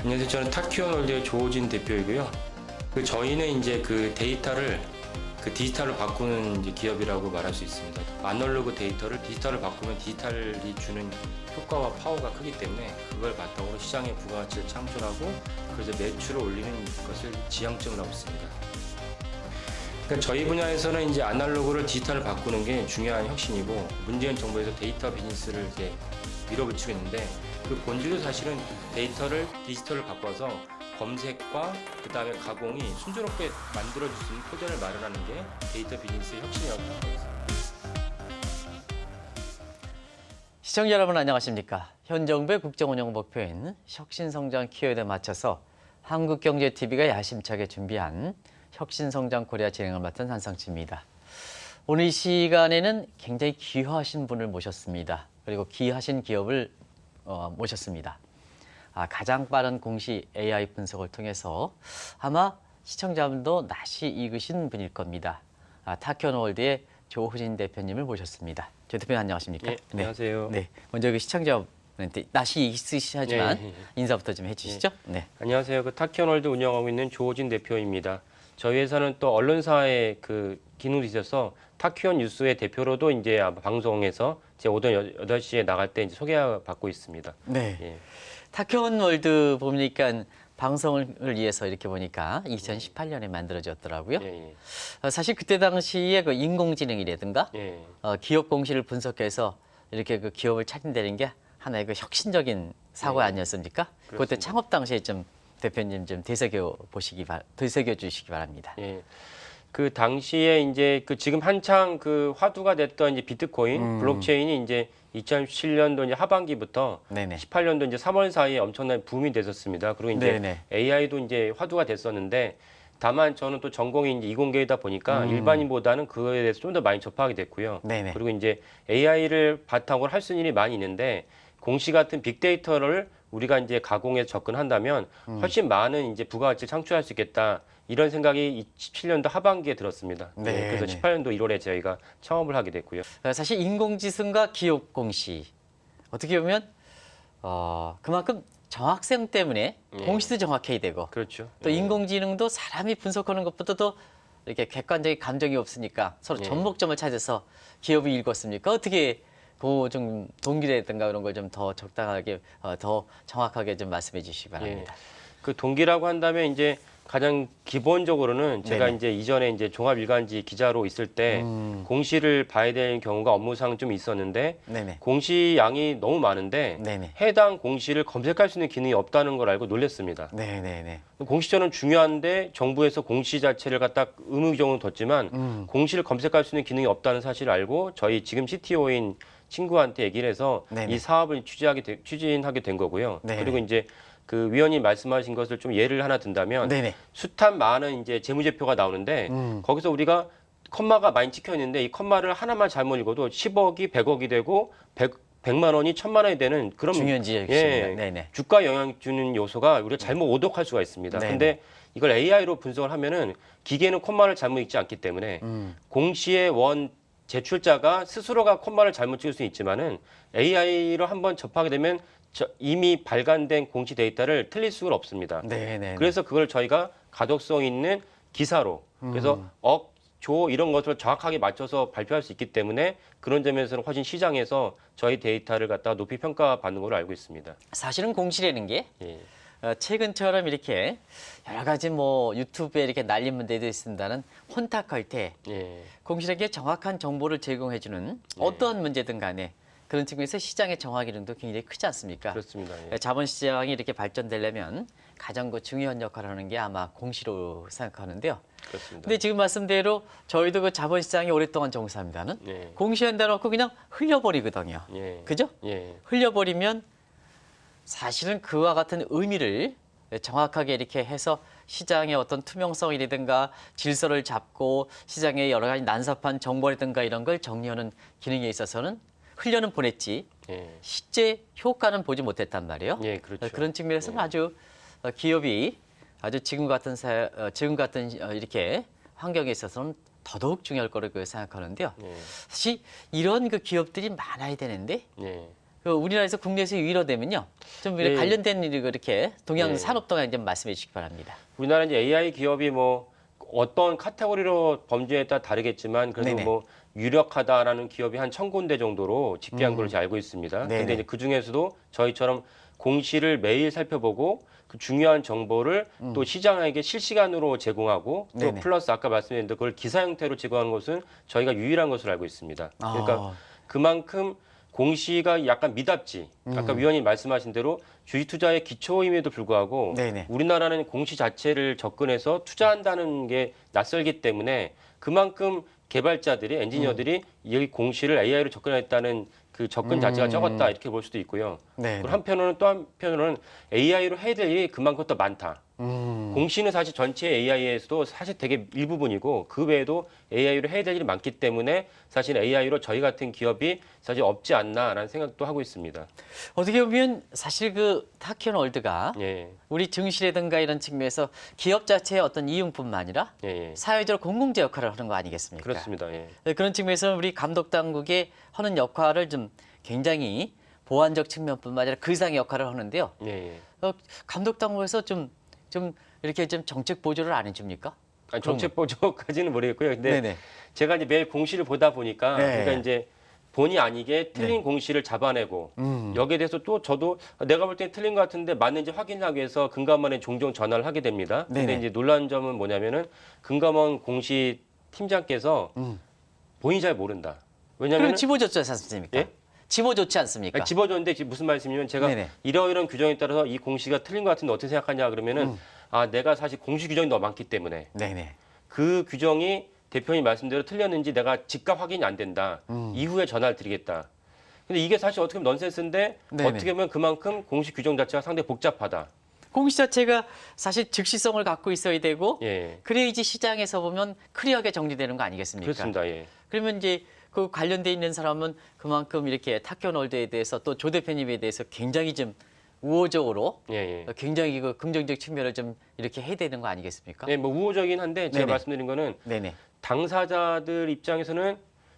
안녕하세요. 저는 타키온월드의 조호진 대표이고요. 저희는 이제 그 데이터를 디지털로 바꾸는 이제 기업이라고 말할 수 있습니다. 아날로그 데이터를 디지털로 바꾸면 디지털이 주는 효과와 파워가 크기 때문에 그걸 바탕으로 시장에 부가가치를 창출하고 그래서 매출을 올리는 것을 지향점으로 하고 있습니다. 그러니까 저희 분야에서는 이제 아날로그를 디지털로 바꾸는 게 중요한 혁신이고 문재인 정부에서 데이터 비즈니스를 이제 밀어붙이고 있는데 그 본질도 사실은 데이터를 디지털로 바꿔서 검색과 그 다음에 가공이 순조롭게 만들어줄 수 있는 토대를 마련하는 게 데이터 비즈니스의 혁신이라고 생각합니다. 시청자 여러분 안녕하십니까? 현 정부의 국정운영 목표인 혁신성장 키워드에 맞춰서 한국경제TV가 야심차게 준비한 혁신성장 코리아 진행을 맡은 한상치입니다. 오늘 이 시간에는 굉장히 귀하신 분을 모셨습니다. 그리고 귀하신 기업을 모셨습니다. 가장 빠른 공시 AI 분석을 통해서 아마 시청자분도 낯이 익으신 분일 겁니다. 타키온월드의 조호진 대표님을 모셨습니다. 조 대표님 안녕하십니까? 네, 안녕하세요. 네, 먼저 그 시청자분한테 낯이 있으시지만 인사부터 좀 해주시죠. 네. 안녕하세요. 타키온월드 운영하고 있는 조호진 대표입니다. 저희 회사는 또 언론사의 그 기능도 있어서 타키온 뉴스의 대표로도 이제 방송에서 제 오전 8시에 나갈 때 이제 소개받고 있습니다. 네. 예. 타키온월드 보니까 방송을 위해서 이렇게 보니까 2018년에 만들어졌더라고요. 예. 사실 그때 당시에 그 인공지능이라든가 예. 기업 공시를 분석해서 이렇게 그 기업을 차린다는 게 하나의 그 혁신적인 사고 아니었습니까? 그때 그렇습니다. 창업 당시에 좀 대표님 좀 되새겨 주시기 바랍니다. 예. 그 당시에 이제 지금 한창 화두가 됐던 이제 비트코인 블록체인이 이제 2017년도 이제 하반기부터 네네. 18년도 이제 3월 사이에 엄청난 붐이 됐었습니다. 그리고 이제 네네. AI도 이제 화두가 됐었는데 다만 저는 또 전공이 이제 이공계이다 보니까 일반인보다는 그거에 대해서 좀 더 많이 접하게 됐고요. 네네. 그리고 이제 AI를 바탕으로 할 수 있는 일이 많이 있는데 공시 같은 빅데이터를 우리가 이제 가공해서 접근한다면 훨씬 많은 이제 부가가치를 창출할 수 있겠다. 이런 생각이 17년도 하반기에 들었습니다. 네, 그래서 네. 18년도 1월에 저희가 창업을 하게 됐고요. 사실 인공지능과 기업 공시 어떻게 보면 그만큼 정확성 때문에 공시도 정확해야 되고 그렇죠. 또 인공지능도 사람이 분석하는 것보다도 이렇게 객관적인 감정이 없으니까 서로 접목점을 찾아서 기업이 읽었습니까? 어떻게 그 좀 동기라든가 그런 걸 좀 더 적당하게 더 정확하게 좀 말씀해 주시기 바랍니다. 그 동기라고 한다면 이제 가장 기본적으로는 제가 네네. 이제 이전에 이제 종합일간지 기자로 있을 때 공시를 봐야 되는 경우가 업무상 좀 있었는데 네네. 공시 양이 너무 많은데 네네. 해당 공시를 검색할 수 있는 기능이 없다는 걸 알고 놀랐습니다. 네네네. 공시처는 중요한데 정부에서 공시 자체를 갖다 의무적으로 뒀지만 공시를 검색할 수 있는 기능이 없다는 사실을 알고 저희 지금 CTO인 친구한테 얘기를 해서 네네. 이 사업을 추진하게 된 거고요. 네네. 그리고 이제 그 위원님 말씀하신 것을 좀 예를 하나 든다면 네네. 숱한 많은 이제 재무제표가 나오는데 거기서 우리가 컴마가 많이 찍혀 있는데 이 컴마를 하나만 잘못 읽어도 10억이 100억이 되고 100만 원이 1000만 원이 되는 그런 중요한 지역입니다. 네네. 주가 영향 주는 요소가 우리가 잘못 오독할 수가 있습니다. 네네. 근데 이걸 AI로 분석을 하면은 기계는 콤마를 잘못 읽지 않기 때문에 공시의 원 제출자가 스스로가 콤마를 잘못 찍을 수 있지만은 AI로 한번 접하게 되면 이미 발간된 공시 데이터를 틀릴 수가 없습니다. 네네. 그래서 그걸 저희가 가독성 있는 기사로 그래서 억, 조 이런 것을 정확하게 맞춰서 발표할 수 있기 때문에 그런 점에서는 훨씬 시장에서 저희 데이터를 갖다가 높이 평가받는 걸로 알고 있습니다. 사실은 공시라는 게 예. 최근처럼 이렇게 여러 가지 뭐 유튜브에 이렇게 날리면 되어 있습니다는 혼탁할 때 예. 공시에게 정확한 정보를 제공해주는 어떠한 문제든 간에 그런 측면에서 시장의 정화 기능도 굉장히 크지 않습니까? 그렇습니다. 예. 자본시장이 이렇게 발전되려면 가장 중요한 역할을 하는 게 아마 공시로 생각하는데요. 그렇습니다. 근데 지금 말씀대로 저희도 그 자본시장에 오랫동안 종사합니다는 예. 공시한다 놓고 그냥 흘려버리거든요. 예. 그죠? 예. 흘려버리면 사실은 그와 같은 의미를 정확하게 이렇게 해서 시장의 어떤 투명성이라든가 질서를 잡고 시장의 여러 가지 난삽한 정보라든가 이런 걸 정리하는 기능에 있어서는 흘려는 보냈지 예. 실제 효과는 보지 못했단 말이에요. 예, 그렇죠. 그런 측면에서는 아주 기업이 아주 지금 같은 이렇게 환경에 있어서는 더더욱 중요할 거라고 생각하는데요. 예. 사실 이런 그 기업들이 많아야 되는데 예. 그 우리나라에서 국내에서 유일화 되면요. 좀 이렇게 네. 관련된 일이 이렇게 동양 네. 산업 동향 좀 말씀해 주시기 바랍니다. 우리나라 이제 AI 기업이 뭐 어떤 카테고리로 범죄에 따라 다르겠지만 그래도 네네. 뭐 유력하다라는 기업이 한 1,000군데 정도로 집계한 걸로 제가 알고 있습니다. 네네. 근데 이제 그 중에서도 저희처럼 공시를 매일 살펴보고 그 중요한 정보를 또 시장에게 실시간으로 제공하고 또 네네. 플러스 아까 말씀드린 그걸 기사 형태로 제공하는 것은 저희가 유일한 것으로 알고 있습니다. 그러니까 아. 그만큼 공시가 약간 미답지. 아까 위원님 말씀하신 대로 주식 투자의 기초임에도 불구하고 네네. 우리나라는 공시 자체를 접근해서 투자한다는 게 낯설기 때문에 그만큼 개발자들이 엔지니어들이 이 공시를 AI로 접근했다는 그 접근 자체가 적었다 이렇게 볼 수도 있고요. 네. 그리고 한편으로는 또 한편으로는 AI로 해야 될 일이 그만큼 더 많다. 공시는 사실 전체 AI에서도 사실 되게 일부분이고 그 외에도 AI로 해야 될 일이 많기 때문에 사실 AI로 저희 같은 기업이 사실 없지 않나라는 생각도 하고 있습니다. 어떻게 보면 사실 그 타키온 월드가 예, 우리 증시라든가 이런 측면에서 기업 자체의 어떤 이용뿐만 아니라 예, 예. 사회적으로 공공재 역할을 하는 거 아니겠습니까? 그렇습니다. 예. 네, 그런 측면에서 우리 감독 당국의 하는 역할을 좀 굉장히 보완적 측면뿐만 아니라 그 이상의 역할을 하는데요. 예, 예. 감독 당국에서 좀 이렇게 좀 정책 보조를 안 해줍니까? 아니, 정책 보조까지는 모르겠고요. 근데 네네. 제가 이제 매일 공시를 보다 보니까 네. 그러니까 이제 본의 아니게 틀린 공시를 잡아내고 여기에 대해서 또 저도 내가 볼 때 틀린 것 같은데 맞는지 확인하기 위해서 금감원에 종종 전화를 하게 됩니다. 근데 네네. 이제 놀라운 점은 뭐냐면은 금감원 공시 팀장께서 본인이 잘 모른다. 그럼 왜냐면 집어줬지 않습니까? 예? 집어줬지 않습니까? 집어줬는데 지금 무슨 말씀이냐면 제가 네네. 이러이러한 규정에 따라서 이 공시가 틀린 것 같은데 어떻게 생각하냐 그러면은 아 내가 사실 공시 규정이 너무 많기 때문에 네네. 그 규정이 대표님 말씀대로 틀렸는지 내가 즉각 확인이 안 된다. 이후에 전화를 드리겠다. 근데 이게 사실 어떻게 보면 넌센스인데 네네. 어떻게 보면 그만큼 공시 규정 자체가 상당히 복잡하다. 공시 자체가 사실 즉시성을 갖고 있어야 되고 예. 그래야지 시장에서 보면 클리어하게 정리되는 거 아니겠습니까? 그렇습니다. 예. 그러면 이제 그 관련돼 있는 사람은 그만큼 이렇게 타키온 월드에 대해서 또 조 대표님에 대해서 굉장히 좀 우호적으로 예, 예. 굉장히 그 긍정적 측면을 좀 이렇게 해야 되는 거 아니겠습니까? 예, 뭐 우호적이긴 한데 제가 네네. 말씀드린 거는 네네. 당사자들 입장에서는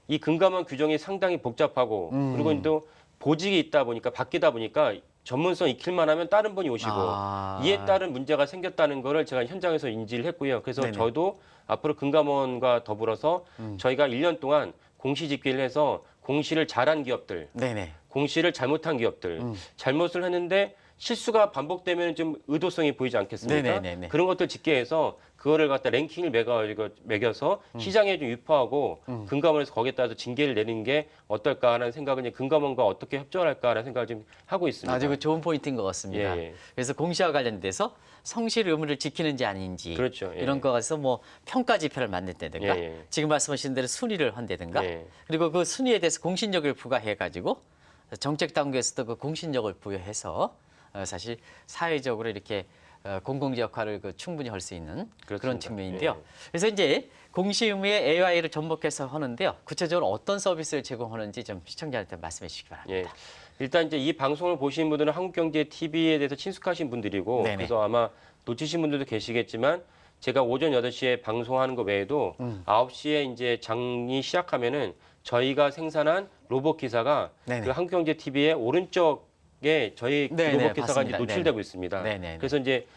이 금감원 규정이 상당히 복잡하고 그리고 또 보직이 있다 보니까 바뀌다 보니까 전문성 익힐만 하면 다른 분이 오시고 아. 이에 따른 문제가 생겼다는 거를 제가 현장에서 인지를 했고요. 그래서 네네. 저도 앞으로 금감원과 더불어서 저희가 1년 동안 공시 집계를 해서 공시를 잘한 기업들, 네네. 공시를 잘못한 기업들, 잘못을 했는데 실수가 반복되면 좀 의도성이 보이지 않겠습니까? 네네네네. 그런 것들 집계해서 그거를 갖다 랭킹을 매겨서 시장에 좀 유포하고 금감원에서 거기에 따라서 징계를 내리는 게 어떨까 하는 생각은 이제 금감원과 어떻게 협조를 할까라는 생각을 좀 하고 있습니다. 아주 그 좋은 포인트인 것 같습니다. 예, 예. 그래서 공시와 관련돼서 성실 의무를 지키는지 아닌지 그렇죠. 예. 이런 거에서 뭐 평가 지표를 만든다든가 예, 예. 지금 말씀하신 대로 순위를 한다든가 예. 그리고 그 순위에 대해서 공신력을 부과해 가지고 정책 당국에서도 그 공신력을 부여해서 사실 사회적으로 이렇게 공공재 역할을 그 충분히 할 수 있는 그런 그렇습니다. 측면인데요. 예. 그래서 이제 공시 의무에 AI를 접목해서 하는데요. 구체적으로 어떤 서비스를 제공하는지 좀 시청자한테 말씀해 주시기 예. 바랍니다. 일단 이제 이 방송을 보시는 분들은 한국경제 TV에 대해서 친숙하신 분들이고 네네. 그래서 아마 놓치신 분들도 계시겠지만 제가 오전 8시에 방송하는 것 외에도 9시에 이제 장이 시작하면은 저희가 생산한 로봇 기사가 네네. 그 한국경제 TV의 오른쪽에 저희 그 네네, 로봇 기사가 이제 봤습니다. 노출되고 있습니다. 네네네. 그래서 이제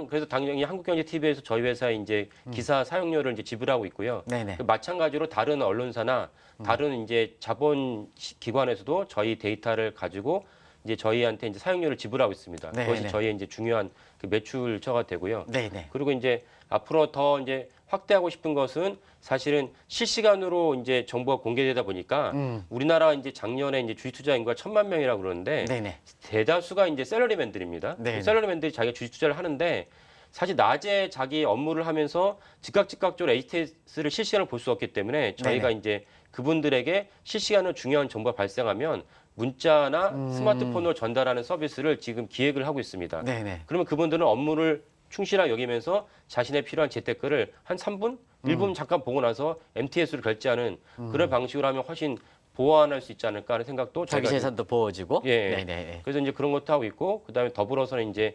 그래서 당연히 한국경제 TV에서 저희 회사에 이제 기사 사용료를 이제 지불하고 있고요. 네네. 그 마찬가지로 다른 언론사나 다른 이제 자본 기관에서도 저희 데이터를 가지고 이제 저희한테 이제 사용료를 지불하고 있습니다. 네네. 그것이 저희의 이제 중요한 그 매출처가 되고요. 네네. 그리고 이제 앞으로 더 이제 확대하고 싶은 것은 사실은 실시간으로 이제 정보가 공개되다 보니까 우리나라 이제 작년에 이제 주식 투자 인구가 1,000만 명이라고 그러는데 네네. 대다수가 이제 샐러리맨들입니다. 네네. 샐러리맨들이 자기가 주식 투자를 하는데 사실 낮에 자기 업무를 하면서 즉각적으로 HTS를 실시간으로 볼 수 없기 때문에 저희가 네네. 이제 그분들에게 실시간으로 중요한 정보가 발생하면 문자나 스마트폰으로 전달하는 서비스를 지금 기획을 하고 있습니다. 네네. 그러면 그분들은 업무를 충실하게 여기면서 자신의 필요한 재테크를 한 3분, 1분 잠깐 보고 나서 MTS로 결제하는 그런 방식으로 하면 훨씬 보완할 수 있지 않을까 하는 생각도 자기 저희가 재산도 보호지고. 예. 네네. 그래서 이제 그런 것도 하고 있고 그다음에 더불어서는 이제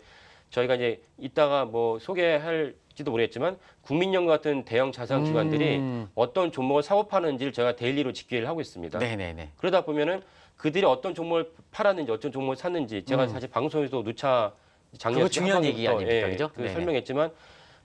저희가 이제 이따가 뭐 소개할지도 모르겠지만 국민연금 같은 대형 자산 기관들이 어떤 종목을 사고 파는지를 저희가 데일리로 집계를 하고 있습니다. 네네네. 그러다 보면은 그들이 어떤 종목을 팔았는지 어떤 종목을 샀는지 제가 사실 방송에서 누차 작년 그거 중요한 얘기 하반기부터, 아닙니까, 그죠? 그 네네. 설명했지만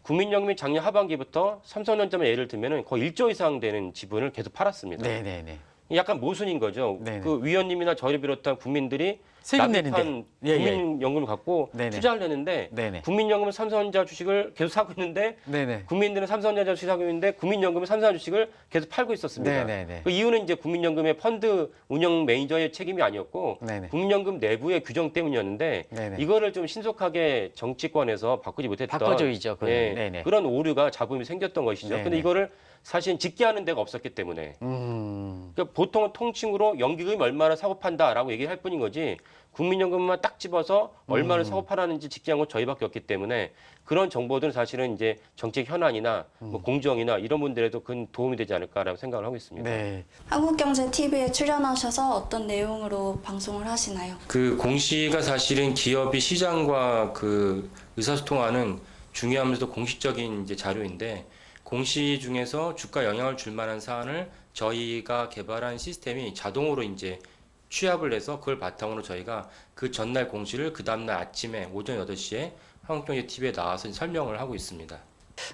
국민연금이 작년 하반기부터 삼성전자만 예를 들면은 거의 1조 이상 되는 지분을 계속 팔았습니다. 네네네. 약간 모순인 거죠. 네네. 그 위원님이나 저를 비롯한 국민들이 세금 납입한 내는데. 예, 예. 국민연금을 갖고 네네. 투자를 했는데 네네. 국민연금은 삼성전자 주식을 계속 사고 있는데 네네. 국민들은 삼성전자 주식 사고 있는데 국민연금은 삼성전자 주식을 계속 팔고 있었습니다. 네네네. 그 이유는 이제 국민연금의 펀드 운영 매니저의 책임이 아니었고 네네. 국민연금 내부의 규정 때문이었는데 네네. 이거를 좀 신속하게 정치권에서 바꾸지 못했던 바꿔줘야죠, 그거는. 예, 네네. 그런 오류가 잡음이 생겼던 것이죠. 네네. 근데 이거를 사실 직계하는 데가 없었기 때문에 그러니까 보통은 통칭으로 연기금이 얼마나 사고 판다라고 얘기를 할 뿐인 거지 국민연금만 딱 집어서 얼마를 사고 팔았는지 직계한 건 저희밖에 없기 때문에 그런 정보들은 사실은 이제 정책 현안이나 뭐 공정이나 이런 분들에도 큰 도움이 되지 않을까라고 생각을 하고 있습니다. 네. 한국경제TV에 출연하셔서 어떤 내용으로 방송을 하시나요? 그 공시가 사실은 기업이 시장과 그 의사소통하는 중요하면서도 공식적인 이제 자료인데 공시 중에서 주가 영향을 줄 만한 사안을 저희가 개발한 시스템이 자동으로 이제 취합을 해서 그걸 바탕으로 저희가 그 전날 공시를 그 다음날 아침에 오전 8시에 한국경제TV에 나와서 설명을 하고 있습니다.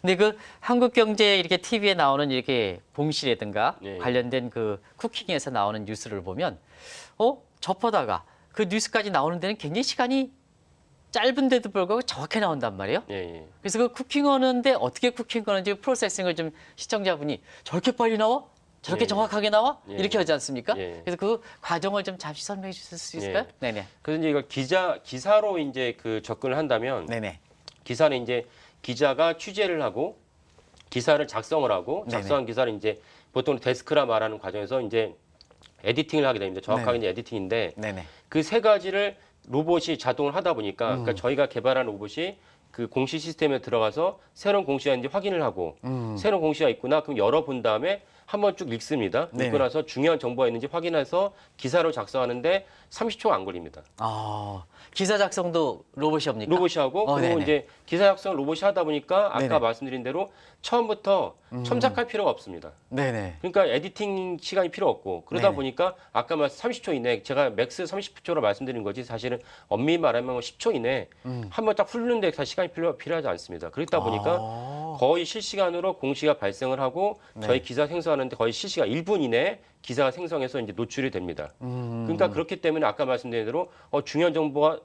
근데 그 한국경제 이렇게 TV에 나오는 이렇게 공시라든가 예, 예. 관련된 그 쿠킹에서 나오는 뉴스를 보면 접하다가 그 뉴스까지 나오는 데는 굉장히 시간이 짧은데도 불구하고 정확히 나온단 말이에요. 예, 예. 그래서 그 쿠킹하는데 어떻게 쿠킹하는지 프로세싱을 좀 시청자분이 저렇게 빨리 나와? 저렇게 예, 정확하게 나와? 예. 이렇게 하지 않습니까? 예. 그래서 그 과정을 좀 잠시 설명해 주실 수 있을까요? 예. 네네. 그래서 이제 이걸 기사로 이제 그 접근을 한다면 네네. 기사는 이제 기자가 취재를 하고 기사를 작성을 하고 네네. 작성한 기사를 이제 보통 데스크라 말하는 과정에서 이제 에디팅을 하게 됩니다. 정확하게 이제 에디팅인데 네네. 그 세 가지를 로봇이 자동을 하다 보니까 그러니까 저희가 개발한 로봇이 그 공시 시스템에 들어가서 새로운 공시가 있는지 확인을 하고 새로운 공시가 있구나 그럼 열어본 다음에 한번 쭉 읽습니다. 네네. 읽고 나서 중요한 정보가 있는지 확인해서 기사로 작성하는데 30초가 안 걸립니다. 기사 작성도 로봇이 합니까? 로봇이 하고 그리고 네네. 이제 기사 작성 로봇이 하다 보니까 아까 네네. 말씀드린 대로 처음부터 첨삭할 필요가 없습니다. 네네. 그러니까 에디팅 시간이 필요 없고 그러다 네네. 보니까 아까 말씀 30초 이내 제가 맥스 30초로 말씀드린 거지 사실은 엄밀히 말하면 뭐 10초 이내 한번 딱 훑는데 사실 시간이 필요하지 않습니다. 그렇다 보니까 거의 실시간으로 공시가 발생을 하고 네. 저희 기사 생성하는데 거의 실시간 1분 이내에 기사가 생성해서 이제 노출이 됩니다. 그러니까 그렇기 때문에 아까 말씀드린 대로 중요한 정보가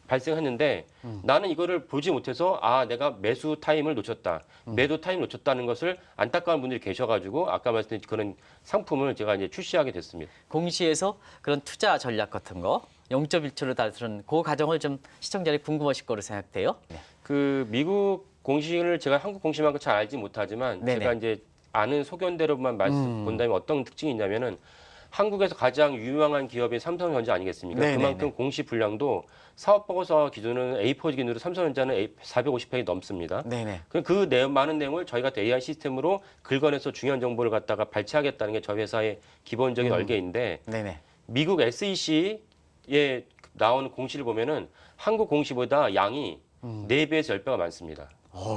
발생했는데 나는 이거를 보지 못해서 내가 매수 타임을 놓쳤다. 매도 타임 놓쳤다는 것을 안타까운 분들이 계셔가지고 아까 말씀드린 그런 상품을 제가 이제 출시하게 됐습니다. 공시에서 그런 투자 전략 같은 거 0.1초로 다루는 그 과정을 좀 시청자들이 궁금하실 거로 생각돼요. 네. 그 미국 공시를 제가 한국 공시만큼 잘 알지 못하지만 네네. 제가 이제 아는 소견대로만 말씀 본다면 어떤 특징이 있냐면은 한국에서 가장 유명한 기업이 삼성전자 아니겠습니까? 네네네. 그만큼 공시 분량도 사업보고서 기준으로는 A4 기준으로 삼성전자는 450페이지 넘습니다. 네네. 그 많은 내용을 저희가 또 AI 시스템으로 긁어내서 중요한 정보를 갖다가 발췌하겠다는 게 저희 회사의 기본적인 얼개인데 네네. 미국 SEC에 나오는 공시를 보면은 한국 공시보다 양이 4배에서 10배가 많습니다.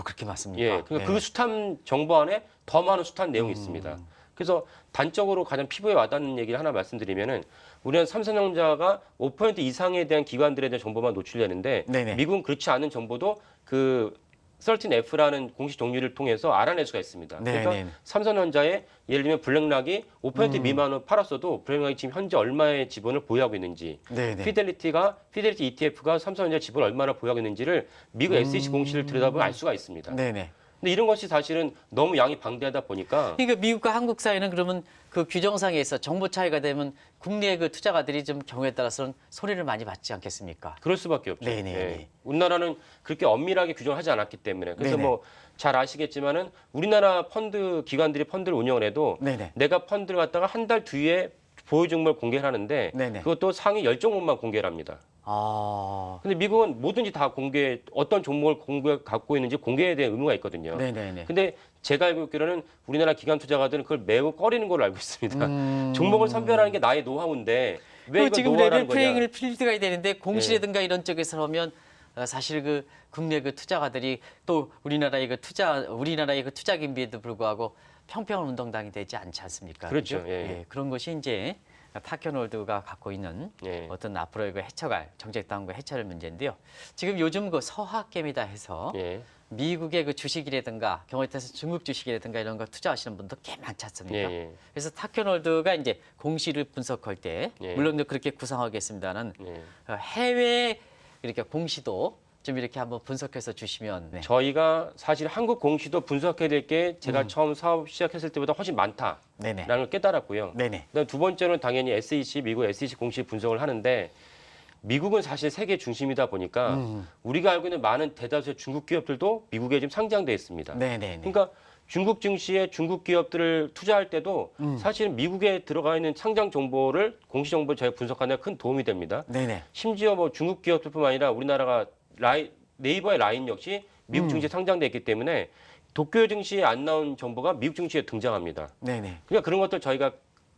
그렇게 맞습니까? 예, 그러니까 그 숱한 정보 안에 더 많은 숱한 내용이 있습니다. 그래서 단적으로 가장 피부에 와닿는 얘기를 하나 말씀드리면은 우리는 삼성전자가 5% 이상에 대한 기관들에 대한 정보만 노출되는데 네네. 미국은 그렇지 않은 정보도 그 13F라는 공식 종류를 통해서 알아낼 수가 있습니다. 그러니까 네네. 삼성전자의 예를 들면 블랙락이 5% 미만으로 팔았어도 블랙락이 지금 현재 얼마의 지분을 보유하고 있는지 네네. 피델리티 ETF가 삼성전자 지분을 얼마나 보유하고 있는지를 미국 SEC 공시를 들여다보면 알 수가 있습니다. 네네. 근데 이런 것이 사실은 너무 양이 방대하다 보니까 그러니까 미국과 한국 사이는 그러면 그 규정상에서 정보 차이가 되면 국내 그 투자가들이 좀 경우에 따라서는 손해를 많이 받지 않겠습니까? 그럴 수밖에 없죠. 네네. 예. 우리나라는 그렇게 엄밀하게 규정을 하지 않았기 때문에 그래서 네네. 뭐 잘 아시겠지만은 우리나라 펀드 기관들이 펀드를 운영을 해도 네네. 내가 펀드를 갖다가 한 달 뒤에 보유 종목을 공개를 하는데 네네. 그것도 상위 10종목만 공개를 합니다. 근데 미국은 뭐든지 다 어떤 종목을 갖고 있는지 공개에 대한 의무가 있거든요. 네네네. 근데 제가 알고 있기로는 우리나라 기관 투자가들은 그걸 매우 꺼리는 걸로 알고 있습니다. 종목을 선별하는 게 나의 노하우인데 왜 그 이걸 지금 노하우라는 레벨 거냐? 플레잉을 필드가 되는데 공시라든가 이런 쪽에서 하면 사실 그 국내 그 투자가들이 또 우리나라의 그 투자 김비에도 불구하고 평평한 운동당이 되지 않지 않습니까? 그렇죠. 그죠? 예. 그런 것이 이제 타케놀드가 갖고 있는 예. 어떤 앞으로의 그 헤쳐갈 정책 당국과 헤쳐갈 문제인데요. 지금 요즘 그 서학개미다 해서 예. 미국의 그 주식이라든가 경우에 따라서 중국 주식이라든가 이런 거 투자하시는 분도 꽤 많지 않습니까? 예. 그래서 타케놀드가 이제 공시를 분석할 때 예. 물론 그렇게 구상하겠습니다는 예. 해외 이렇게 공시도 좀 이렇게 한번 분석해서 주시면 네. 저희가 사실 한국 공시도 분석해야 될 게 제가 처음 사업 시작했을 때보다 훨씬 많다라는 네네. 걸 깨달았고요. 네네. 그다음 두 번째는 당연히 SEC, 미국 SEC 공시 분석을 하는데 미국은 사실 세계 중심이다 보니까 우리가 알고 있는 많은 대다수의 중국 기업들도 미국에 지금 상장돼 있습니다. 네네네. 그러니까 중국 증시에 중국 기업들을 투자할 때도 사실은 미국에 들어가 있는 상장 정보를 공시 정보를 저희가 분석하는 데 큰 도움이 됩니다. 네네. 심지어 뭐 중국 기업들뿐만 아니라 우리나라가 네이버의 라인 역시 미국 증시에 상장돼 있기 때문에 도쿄 증시에 안 나온 정보가 미국 증시에 등장합니다. 네네. 그러니까 그런 것들 저희가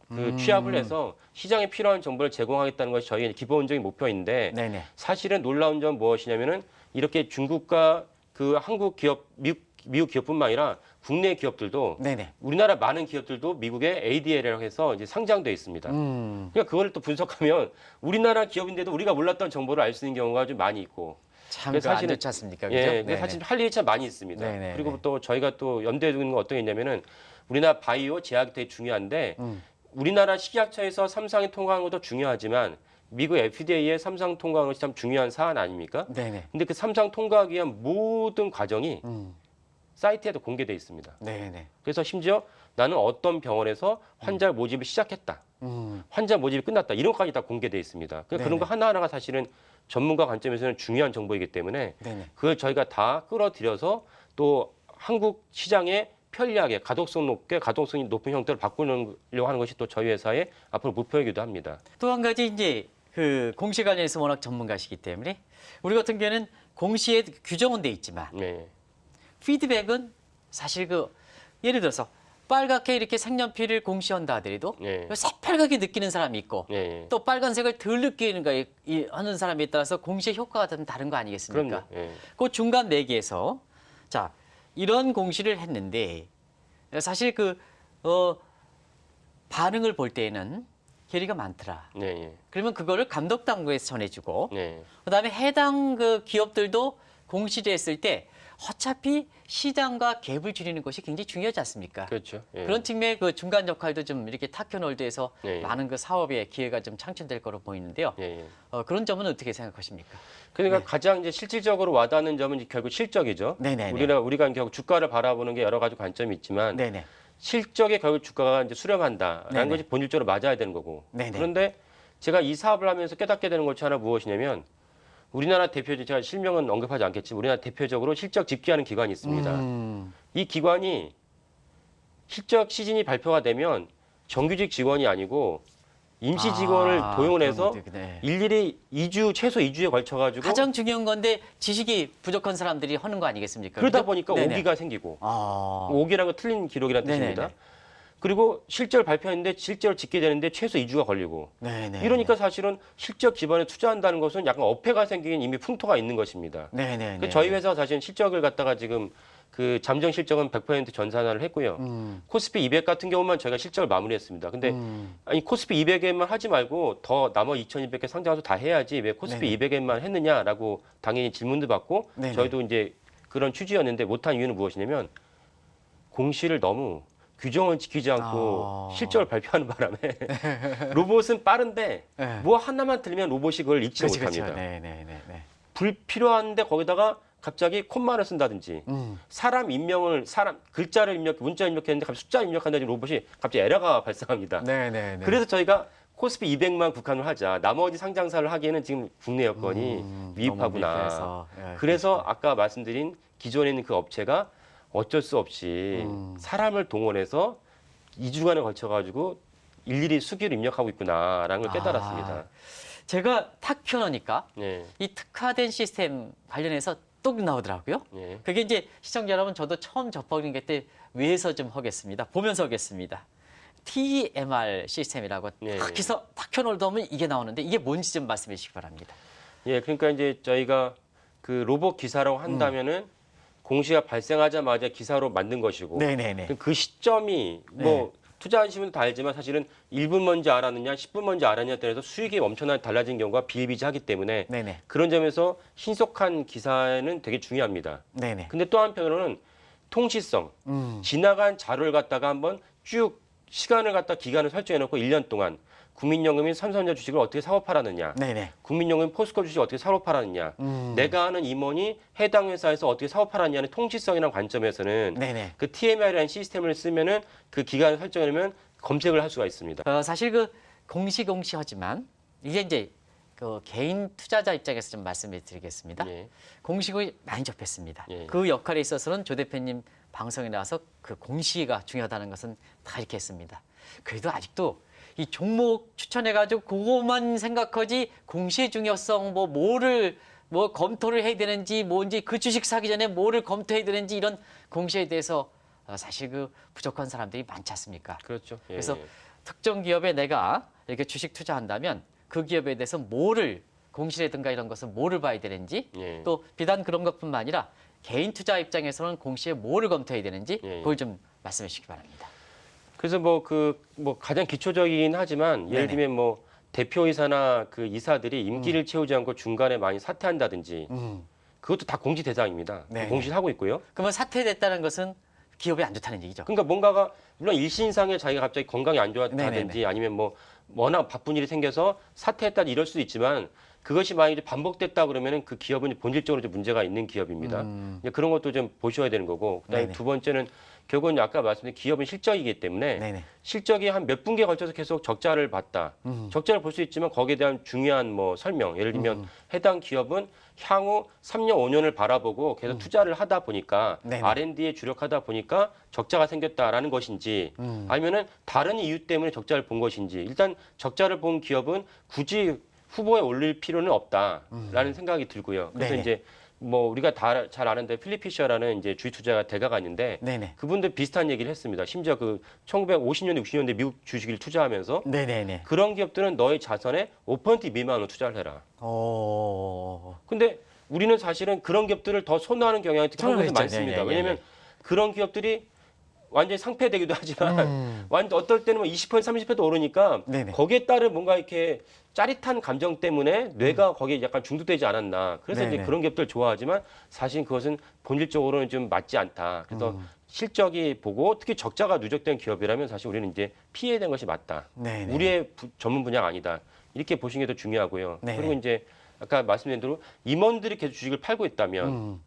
그 취합을 해서 시장에 필요한 정보를 제공하겠다는 것이 저희의 기본적인 목표인데 네네. 사실은 놀라운 점 무엇이냐면은 이렇게 중국과 그 한국 기업, 미국 기업뿐만 아니라 국내 기업들도 네네. 우리나라 많은 기업들도 미국의 ADL이라고 해서 이제 상장돼 있습니다. 그러니까 그걸 또 분석하면 우리나라 기업인데도 우리가 몰랐던 정보를 알 수 있는 경우가 좀 많이 있고. 참 그래서 안 사실은- 좋지 않습니까? 그죠? 예, 근데 네네. 사실 할 일이 참 많이 있습니다. 네네네. 그리고 또 저희가 또 염두에 두는 건 어떤 게 있냐면은 우리나라 바이오 제약이 되게 중요한데 우리나라 식약처에서 삼상이 통과하는 것도 중요하지만 미국 FDA의 삼상 통과하는 것이 참 중요한 사안 아닙니까? 네네. 근데 그 삼상 통과하기 위한 모든 과정이 사이트에도 공개돼 있습니다. 네네. 그래서 심지어 나는 어떤 병원에서 환자 모집을 시작했다. 환자 모집이 끝났다. 이런 것까지 다 공개돼 있습니다. 그런 네네. 거 하나하나가 사실은 전문가 관점에서는 중요한 정보이기 때문에 네네. 그걸 저희가 다 끌어들여서 또 한국 시장에 편리하게 가독성이 높은 형태로 바꾸려고 하는 것이 또 저희 회사의 앞으로 목표이기도 합니다. 또 한 가지 이제 그 공시 관련해서 워낙 전문가시기 때문에 우리 같은 경우에는 공시에 규정은 돼 있지만 네. 피드백은 사실 그 예를 들어서 빨갛게 이렇게 색연필을 공시한다 하더라도 네. 새빨갛게 느끼는 사람이 있고 네. 또 빨간색을 덜 느끼는 거 하는 사람에 따라서 공시의 효과가 좀 다른 거 아니겠습니까? 그럼요. 네. 그 중간 내기에서 자 이런 공시를 했는데 사실 그 반응을 볼 때에는 괴리가 많더라. 네. 그러면 그거를 감독 당국에서 전해주고 네. 그다음에 해당 그 기업들도 공시를 했을 때 어차피 시장과 갭을 줄이는 것이 굉장히 중요하지 않습니까? 그렇죠. 예. 그런 측면의 그 중간 역할도 좀 이렇게 타케놀드에서 네. 많은 그 사업의 기회가 좀 창출될 거로 보이는데요. 예. 그런 점은 어떻게 생각하십니까? 그러니까 가장 이제 실질적으로 와닿는 점은 이제 결국 실적이죠. 네네네. 우리가 결국 주가를 바라보는 게 여러 가지 관점이 있지만 네네. 실적에 결국 주가가 이제 수렴한다라는 네네. 것이 본질적으로 맞아야 되는 거고. 네네. 그런데 제가 이 사업을 하면서 깨닫게 되는 것 중 하나 무엇이냐면 우리나라 대표적 제가 실명은 언급하지 않겠지만 우리나라 대표적으로 실적 집계하는 기관이 있습니다. 이 기관이 실적 시즌이 발표가 되면 정규직 직원이 아니고 임시 직원을 도용을 해서 네. 일일이 최소 2주에 걸쳐가지고 가장 중요한 건데 지식이 부족한 사람들이 하는 거 아니겠습니까? 그러다 그죠? 보니까 네네. 오기가 생기고 아, 오기라는 건 틀린 기록이라는 네네네. 뜻입니다. 그리고 실적을 발표했는데 실적을 짓게 되는데 최소 2주가 걸리고 네네. 이러니까 사실은 실적 기반에 투자한다는 것은 약간 어폐가 생기긴 이미 풍토가 있는 것입니다. 네네. 그 저희 회사가 사실은 실적을 갖다가 지금 그 잠정 실적은 100% 전산화를 했고요. 코스피 200 같은 경우만 저희가 실적을 마무리했습니다. 근데 아니 코스피 200에만 하지 말고 더 나머지 2,200개 상장도 다 해야지 왜 코스피 네네. 200에만 했느냐라고 당연히 질문도 받고 네네. 저희도 이제 그런 취지였는데 못한 이유는 무엇이냐면 공시를 너무 규정을 지키지 않고 실적을 발표하는 바람에 로봇은 빠른데 네. 뭐 하나만 틀리면 로봇이 그걸 읽지 그렇죠, 못합니다. 그렇죠. 네네네. 불필요한데 거기다가 갑자기 콤마를 쓴다든지 글자를 문자 입력했는데 갑자기 숫자 입력한다든지 로봇이 갑자기 에러가 발생합니다. 네네네. 그래서 저희가 코스피 200만 국한을 하자. 나머지 상장사를 하기에는 지금 국내 여건이 미흡하구나. 그래서 아까 말씀드린 기존에 있는 그 업체가 어쩔 수 없이 사람을 동원해서 2주간에 걸쳐가지고 일일이 수기를 입력하고 있구나라는 걸 깨달았습니다. 제가 타큐너니까 예, 이 특화된 시스템 관련해서 또 나오더라고요. 예. 그게 이제 시청자 여러분 저도 처음 접하는 게 때 위에서 좀 하겠습니다. 보면서 하겠습니다. TMR 시스템이라고 예, 딱 해서 타큐너를 넣으면 이게 나오는데 이게 뭔지 좀 말씀해 주시기 바랍니다. 예, 그러니까 이제 저희가 그 로봇 기사라고 한다면은 공시가 발생하자마자 기사로 만든 것이고 네네네. 그 시점이 뭐 투자하신 분도 다 알지만 사실은 1분 먼저 알았느냐, 10분 먼저 알았느냐에 따라서 수익이 엄청나게 달라진 경우가 비일비재하기 때문에 네네. 그런 점에서 신속한 기사는 되게 중요합니다. 네네. 근데 또 한편으로는 통시성, 지나간 자료를 갖다가 한번 쭉 시간을 갖다 기간을 설정해 놓고 1년 동안 국민연금이 삼성전자 주식을 어떻게 사고 팔았느냐, 네네. 국민연금 포스코 주식을 어떻게 사고 팔았느냐, 내가 아는 임원이 해당 회사에서 어떻게 사고 팔았냐는 통시성이라는 관점에서는 네네. 그 TMR이라는 시스템을 쓰면은 그 기간을 설정해 놓으면 검색을 할 수가 있습니다. 사실 그 공시하지만 이제 그 개인 투자자 입장에서 좀 말씀을 드리겠습니다. 예. 공시를 많이 접했습니다. 예. 그 역할에 있어서는 조 대표님 방송에 나와서 그 공시가 중요하다는 것은 다 이렇게 했습니다. 그래도 아직도 이 종목 추천해가지고 그것만 생각하지 공시의 중요성 뭐를 검토를 해야 되는지 뭔지 그 주식 사기 전에 뭐를 검토해야 되는지 이런 공시에 대해서 사실 그 부족한 사람들이 많지 않습니까? 그렇죠. 예, 그래서 예. 특정 기업에 내가 이렇게 주식 투자한다면 그 기업에 대해서 뭐를 공시라든가 이런 것은 뭐를 봐야 되는지 예. 또 비단 그런 것뿐만 아니라 개인 투자 입장에서는 공시에 뭐를 검토해야 되는지 예. 그걸 좀 말씀해 주시기 바랍니다. 그래서 가장 기초적이긴 하지만 예를 네네. 들면 뭐 대표이사나 그 이사들이 임기를 채우지 않고 중간에 많이 사퇴한다든지 그것도 다 공시 대상입니다. 네네. 공시를 하고 있고요. 그러면 사퇴됐다는 것은 기업이 안 좋다는 얘기죠. 그러니까 뭔가가 물론 일신상에 자기가 갑자기 건강이 안 좋았다든지 네네네. 아니면 뭐 워낙 바쁜 일이 생겨서 사퇴했다 이럴 수도 있지만 그것이 만약에 반복됐다 그러면은 그 기업은 본질적으로 좀 문제가 있는 기업입니다. 이제 그런 것도 좀 보셔야 되는 거고 그다음에 네네. 두 번째는 결국은 아까 말씀드린 기업은 실적이기 때문에 네네. 실적이 한 몇 분기에 걸쳐서 계속 적자를 봤다. 적자를 볼 수 있지만 거기에 대한 중요한 뭐 설명 예를 들면 해당 기업은 향후 3년 5년을 바라보고 계속 투자를 하다 보니까 네네. R&D에 주력하다 보니까 적자가 생겼다라는 것인지 아니면은 다른 이유 때문에 적자를 본 것인지 일단 적자를 본 기업은 굳이 후보에 올릴 필요는 없다라는 생각이 들고요. 그래서 네네. 이제 뭐 우리가 다 잘 아는데 필립 피셔라는 이제 주식 투자 대가가 있는데 네네. 그분도 비슷한 얘기를 했습니다. 심지어 그 1950년대 60년대 미국 주식을 투자하면서 네네네. 그런 기업들은 너의 자산의 5% 미만으로 투자를 해라. 근데 우리는 사실은 그런 기업들을 더 선호하는 경향이 특히 한국에서 그렇죠. 많습니다. 네네네. 왜냐하면 그런 기업들이 완전히 상폐되기도 하지만 완전 어떨 때는 뭐 20% 30%도 오르니까 네네. 거기에 따른 뭔가 이렇게 짜릿한 감정 때문에 뇌가 거기에 약간 중독되지 않았나. 그래서 이제 네네. 그런 기업들 좋아하지만 사실 그것은 본질적으로는 좀 맞지 않다. 그래서 실적이 보고 특히 적자가 누적된 기업이라면 사실 우리는 이제 피해야 되는 것이 맞다. 네네. 우리의 전문 분야가 아니다. 이렇게 보시는 게 더 중요하고요. 네네. 그리고 이제 아까 말씀드린 대로 임원들이 계속 주식을 팔고 있다면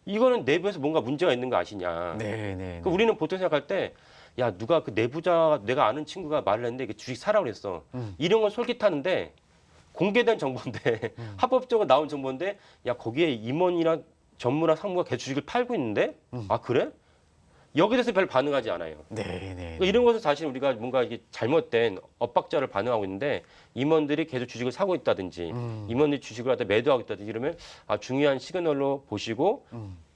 이거는 내부에서 뭔가 문제가 있는 거 아시냐. 네네. 그러니까 우리는 보통 생각할 때 야 누가 그 내부자 내가 아는 친구가 말을 했는데 이게 주식 사라고 그랬어. 이런 건 솔깃하는데 공개된 정보인데 합법적으로 나온 정보인데 야 거기에 임원이나 전무나 상무가 계속 주식을 팔고 있는데 아 그래? 여기에 대해서 별 반응하지 않아요. 네네. 그러니까 이런 것은 사실 우리가 뭔가 이게 잘못된 엇박자를 반응하고 있는데 임원들이 계속 주식을 사고 있다든지 임원들이 주식을 갖다 매도하고 있다든지 이러면 아 중요한 시그널로 보시고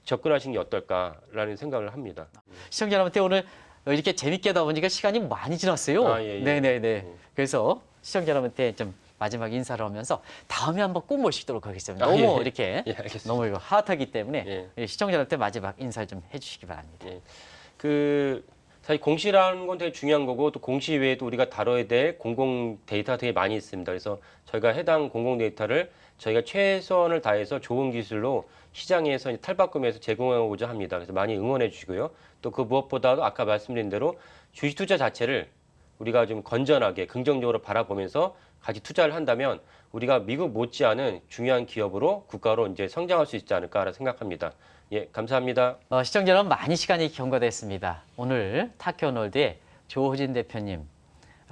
접근하시는 게 어떨까라는 생각을 합니다. 시청자 여러분한테 오늘 이렇게 재밌게 하다 보니까 시간이 많이 지났어요. 아, 예, 예. 네네네. 그래서 시청자 여러분한테 좀 마지막 인사를 하면서 다음에 한번 꼭 모시도록 하겠습니다. 아, 너무 예. 이렇게 예, 알겠습니다. 너무 이거 핫하기 때문에 예. 시청자한테 마지막 인사를 좀 해주시기 바랍니다. 예. 사실 공시라는 건 되게 중요한 거고 또 공시 외에도 우리가 다뤄야 될 공공 데이터가 되게 많이 있습니다. 그래서 저희가 해당 공공 데이터를 저희가 최선을 다해서 좋은 기술로 시장에서 이제 탈바꿈해서 제공하고자 합니다. 그래서 많이 응원해 주시고요. 또 그 무엇보다도 아까 말씀드린 대로 주식 투자 자체를 우리가 좀 건전하게 긍정적으로 바라보면서 같이 투자를 한다면 우리가 미국 못지않은 중요한 기업으로 국가로 이제 성장할 수 있지 않을까 생각합니다. 예, 감사합니다. 시청자 여러분 많이 시간이 경과됐습니다. 오늘 타케오놀드의 조호진 대표님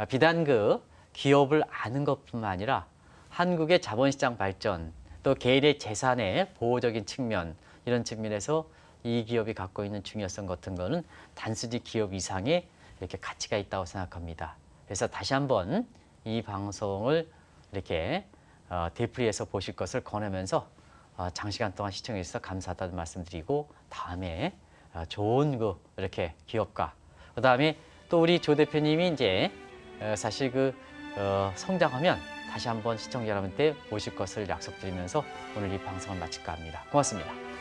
비단 그 기업을 아는 것뿐만 아니라 한국의 자본시장 발전 또 개인의 재산의 보호적인 측면 이런 측면에서 이 기업이 갖고 있는 중요성 같은 거는 단순히 기업 이상의 이렇게 가치가 있다고 생각합니다. 그래서 다시 한번 이 방송을 이렇게 되풀이해서 보실 것을 권하면서 장시간 동안 시청해 주셔서 감사하다는 말씀드리고 다음에 좋은 그 이렇게 기업가 그다음에 또 우리 조 대표님이 이제 사실 성장하면 다시 한번 시청자 여러분께 모실 것을 약속드리면서 오늘 이 방송을 마칠까 합니다. 고맙습니다.